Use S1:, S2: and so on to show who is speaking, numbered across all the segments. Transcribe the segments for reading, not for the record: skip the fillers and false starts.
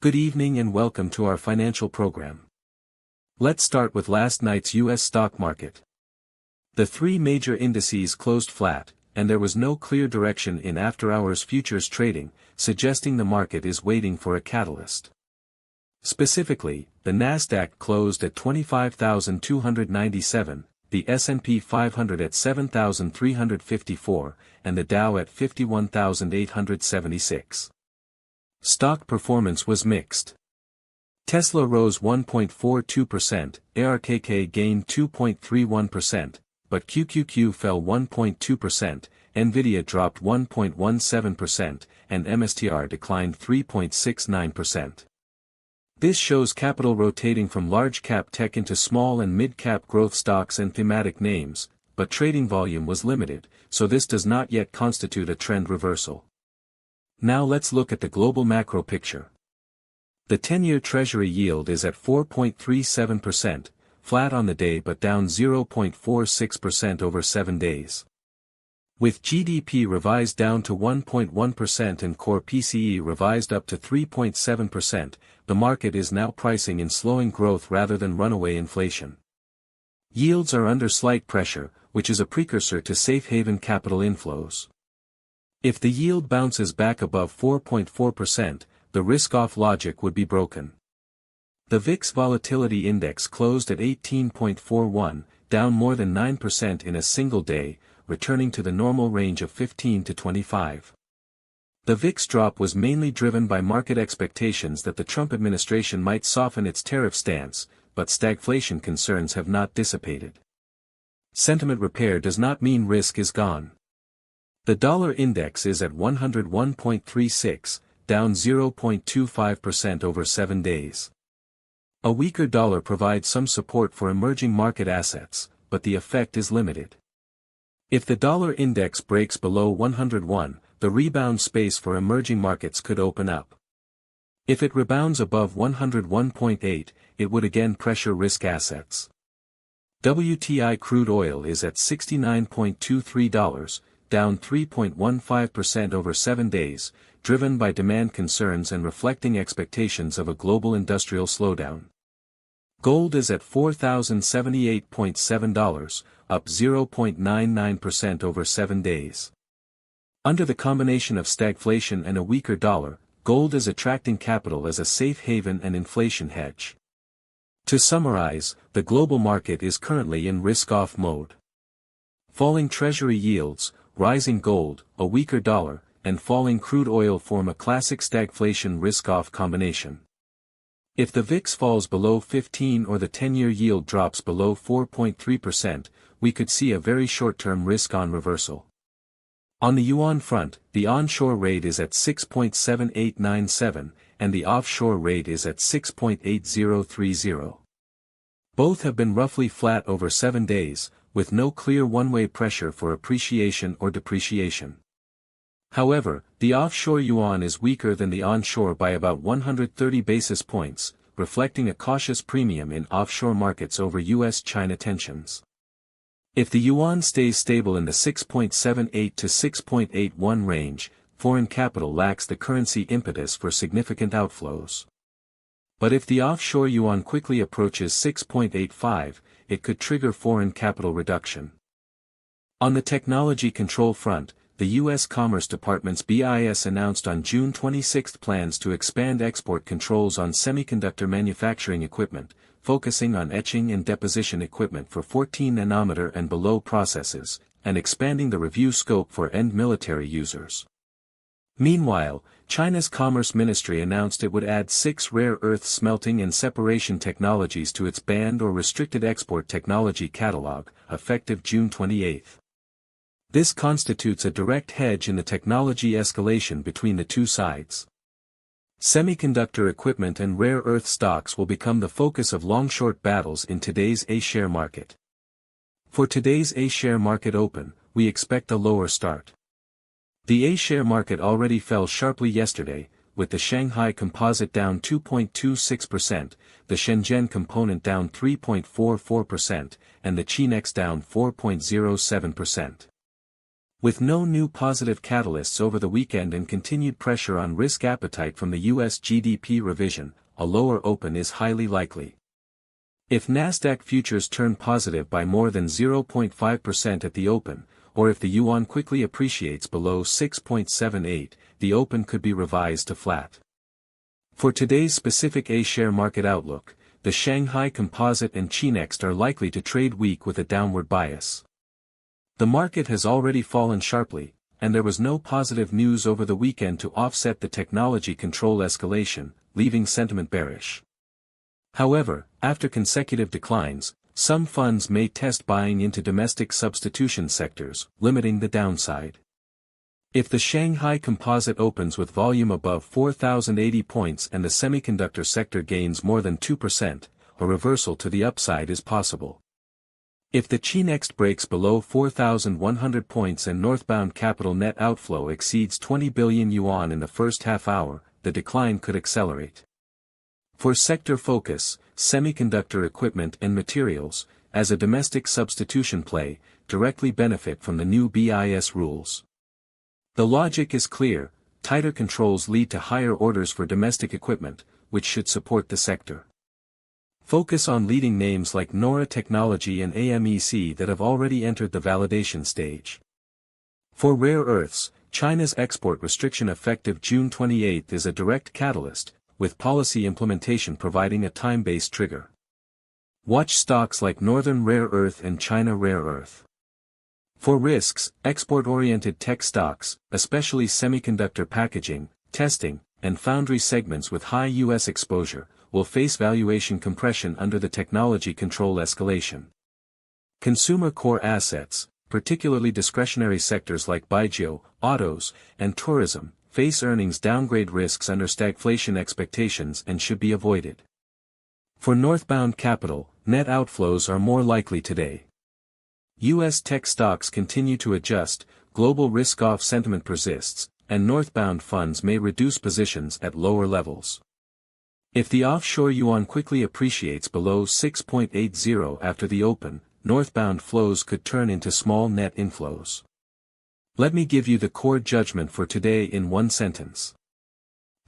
S1: Good evening and welcome to our financial program. Let's start with last night's U.S. stock market. The three major indices closed flat, and there was no clear direction in after-hours futures trading, suggesting the market is waiting for a catalyst. Specifically, the Nasdaq closed at 25,297, the S&P 500 at 7,354, and the Dow at 51,876. Stock performance was mixed. Tesla rose 1.42%, ARKK gained 2.31%, but QQQ fell 1.2%, Nvidia dropped 1.17%, and MSTR declined 3.69%. This shows capital rotating from large-cap tech into small and mid-cap growth stocks and thematic names, but trading volume was limited, so this does not yet constitute a trend reversal. Now let's look at the global macro picture. The 10-year Treasury yield is at 4.37%, flat on the day but down 0.46% over 7 days. With GDP revised down to 1.1% and core PCE revised up to 3.7%, the market is now pricing in slowing growth rather than runaway inflation. Yields are under slight pressure, which is a precursor to safe haven capital inflows. If the yield bounces back above 4.4%, the risk-off logic would be broken. The VIX Volatility Index closed at 18.41, down more than 9% in a single day, returning to the normal range of 15 to 25. The VIX drop was mainly driven by market expectations that the Trump administration might soften its tariff stance, but stagflation concerns have not dissipated. Sentiment repair does not mean risk is gone. The dollar index is at 101.36, down 0.25% over 7 days. A weaker dollar provides some support for emerging market assets, but the effect is limited. If the dollar index breaks below 101, the rebound space for emerging markets could open up. If it rebounds above 101.8, it would again pressure risk assets. WTI crude oil is at $69.23, down 3.15% over 7 days, driven by demand concerns and reflecting expectations of a global industrial slowdown. Gold is at $4,078.7, up 0.99% over 7 days. Under the combination of stagflation and a weaker dollar, gold is attracting capital as a safe haven and inflation hedge. To summarize, the global market is currently in risk-off mode. Falling treasury yields, rising gold, a weaker dollar, and falling crude oil form a classic stagflation risk-off combination. If the VIX falls below 15 or the 10-year yield drops below 4.3%, we could see a very short-term risk-on reversal. On the yuan front, the onshore rate is at 6.7897, and the offshore rate is at 6.8030. Both have been roughly flat over 7 days, with no clear one-way pressure for appreciation or depreciation. However, the offshore yuan is weaker than the onshore by about 130 basis points, reflecting a cautious premium in offshore markets over U.S.-China tensions. If the yuan stays stable in the 6.78 to 6.81 range, foreign capital lacks the currency impetus for significant outflows. But if the offshore yuan quickly approaches 6.85, it could trigger foreign capital reduction. On the technology control front, the U.S. Commerce Department's BIS announced on June 26 plans to expand export controls on semiconductor manufacturing equipment, focusing on etching and deposition equipment for 14-nanometer and below processes, and expanding the review scope for end military users. Meanwhile, China's Commerce Ministry announced it would add 6 rare earth smelting and separation technologies to its banned or restricted export technology catalog, effective June 28. This constitutes a direct hedge in the technology escalation between the two sides. Semiconductor equipment and rare earth stocks will become the focus of long-short battles in today's A-share market. For today's A-share market open, we expect a lower start. The A-share market already fell sharply yesterday, with the Shanghai Composite down 2.26%, the Shenzhen Component down 3.44%, and the Chinex down 4.07%. With no new positive catalysts over the weekend and continued pressure on risk appetite from the US GDP revision, a lower open is highly likely. If Nasdaq futures turn positive by more than 0.5% at the open, or if the yuan quickly appreciates below 6.78, the open could be revised to flat. For today's specific A-share market outlook, the Shanghai Composite and Chinext are likely to trade weak with a downward bias. The market has already fallen sharply, and there was no positive news over the weekend to offset the technology control escalation, leaving sentiment bearish. However, after consecutive declines, some funds may test buying into domestic substitution sectors, limiting the downside. If the Shanghai Composite opens with volume above 4,080 points and the semiconductor sector gains more than 2%, a reversal to the upside is possible. If the Chinext breaks below 4,100 points and northbound capital net outflow exceeds 20 billion yuan in the first half hour, the decline could accelerate. For sector focus, semiconductor equipment and materials, as a domestic substitution play, directly benefit from the new BIS rules. The logic is clear: tighter controls lead to higher orders for domestic equipment, which should support the sector. Focus on leading names like Nora Technology and AMEC that have already entered the validation stage. For rare earths, China's export restriction effective June 28 is a direct catalyst, with policy implementation providing a time-based trigger. Watch stocks like Northern Rare Earth and China Rare Earth. For risks, export-oriented tech stocks, especially semiconductor packaging, testing, and foundry segments with high U.S. exposure, will face valuation compression under the technology control escalation. Consumer core assets, particularly discretionary sectors like Baizhou, autos, and tourism, face earnings downgrade risks under stagflation expectations and should be avoided. For northbound capital, net outflows are more likely today. U.S. tech stocks continue to adjust, global risk-off sentiment persists, and northbound funds may reduce positions at lower levels. If the offshore yuan quickly appreciates below 6.80 after the open, northbound flows could turn into small net inflows. Let me give you the core judgment for today in one sentence.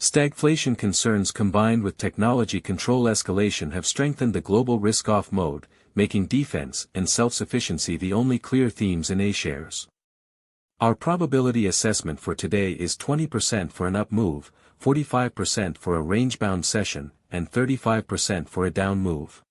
S1: Stagflation concerns combined with technology control escalation have strengthened the global risk-off mode, making defense and self-sufficiency the only clear themes in A-shares. Our probability assessment for today is 20% for an up move, 45% for a range-bound session, and 35% for a down move.